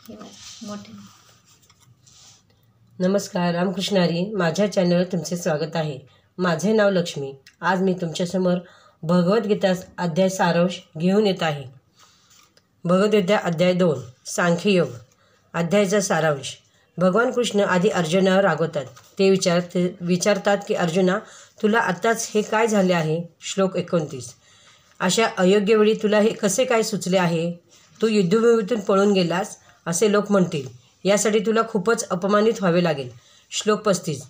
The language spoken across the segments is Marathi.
मोठे नमस्कार, रामकृष्ण हरी. माझ्या चॅनलवर तुमचे स्वागत आहे. माझे नाव लक्ष्मी. आज मी तुमच्यासमोर भगवद्गीता अध्याय सारांश घेऊन येत आहे. भगवद्गीता अध्याय 2 सांख्ययोग. अध्यायाचा सारांश. भगवान कृष्ण आधी अर्जुनावर रागवतात. ते विचारतात की अर्जुना, तुला आत्ताच हे काय झाले आहे? श्लोक 29. अशा अयोग्य वेळी तुला हे कसे काय सुचले आहे? तू युद्धभूमीतून पळून गेलास असे लोक म्हणतील. यासाठी तुला खूपच अपमानित व्हावे लागेल. श्लोक 35.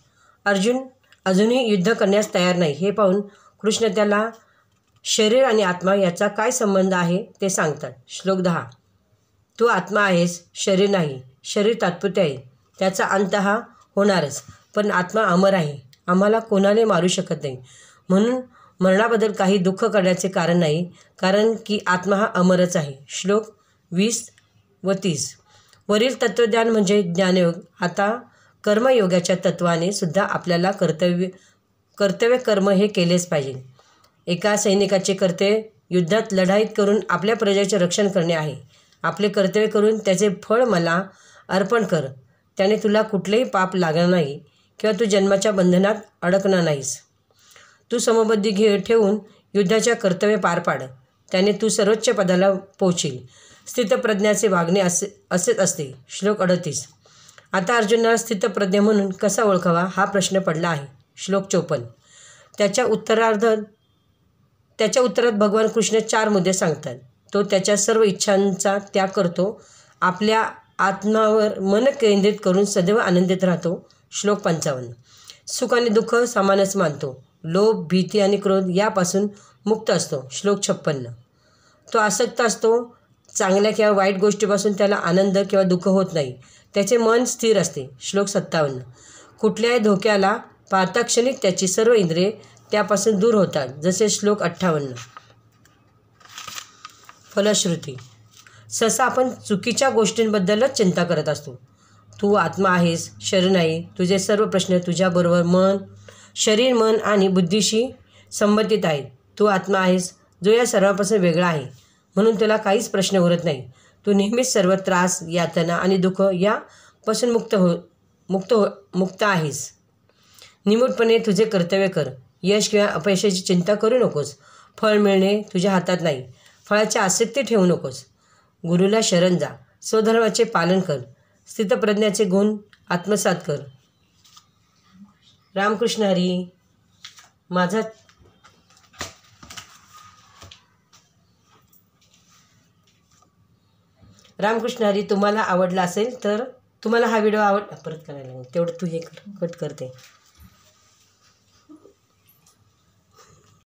अर्जुन अजूनही युद्ध करण्यास तयार नाही. हे पाहून कृष्ण त्याला शरीर आणि आत्मा याचा काय संबंध आहे ते सांगतात. श्लोक 10. तू आत्मा आहेस, शरीर नाही. शरीर तात्पुरते आहे, त्याचा अंत हा होणारच. पण आत्मा अमर आहे, आम्हाला कोणाने मारू शकत नाही. म्हणून मरणाबद्दल काही दुःख करण्याचे कारण नाही, कारण की आत्मा हा अमरच आहे. श्लोक 20 व 30. वरील तत्त्वज्ञान म्हणजे ज्ञानयोग. आता कर्मयोगाच्या तत्त्वाने सुद्धा आपल्याला कर्तव्य कर्म हे केलेच पाहिजे. एका सैनिकाचे कर्तव्य युद्धात लढाईत करून आपल्या प्रजेचे रक्षण करणे आहे. आपले कर्तव्य करून त्याचे फळ मला अर्पण कर. त्याने तुला कुठलेही पाप लागणार नाही किंवा तू जन्माच्या बंधनात अडकणार नाहीस. तू समबुद्धी ठेवून युद्धाच्या कर्तव्य पार पाड. त्याने तू सर्वोच्च पदाला पोहोचील. स्थितप्रज्ञाचे वागणे असेच असते. श्लोक 38. आता अर्जुनाला स्थितप्रज्ञ म्हणून कसा ओळखावा हा प्रश्न पडला आहे. श्लोक 54. त्याच्या उत्तरात भगवान कृष्ण 4 मुद्दे सांगतात. तो त्याच्या सर्व इच्छांचा त्याग करतो. आपल्या आत्म्यावर मन केंद्रित करून सदैव आनंदित राहतो. श्लोक 55. सुख आणि दुःख समानच मानतो. लोभ, भीती आणि क्रोध यापासून मुक्त असतो. श्लोक 56. तो आसक्त असतो. चांगल्या किंवा वाईट गोष्टीपासून त्याला आनंद किंवा दुःख होत नाही. त्याचे मन स्थिर असते. श्लोक 57. कुठल्याही धोक्याला पाहता क्षणिक त्याची सर्व इंद्रिये त्यापासून दूर होतात. जसे श्लोक 58. फलश्रुती. सहसा आपण चुकीच्या गोष्टींबद्दलच चिंता करत असतो. तू आत्मा आहेस, शरीर नाही. तुझे सर्व प्रश्न तुझ्याबरोबर शरीर, मन आणि बुद्धीशी संबंधित आहेत. तू आत्मा आहेस जो या सर्वांपासून वेगळा आहे, म्हणून तुला काहीच प्रश्न उरत नाही. तू नेहमीच सर्व त्रास, यातना आणि दुःख यापासून मुक्त आहेस. निमूटपणे तुझे कर्तव्य कर. यश किंवा अपयशाची चिंता करू नकोस. फळ मिळणे तुझ्या हातात नाही. फळाची आसक्ती ठेवू नकोस. गुरुला शरण जा. स्वधर्माचे पालन कर. स्थितप्रज्ञाचे गुण आत्मसात कर. रामकृष्ण हरी. माझा रामकृष्ण हरी. तुम्हाला आवडला असेल तर तुम्हाला हा व्हिडिओ परत करायला तेवढं तू हे कट करते.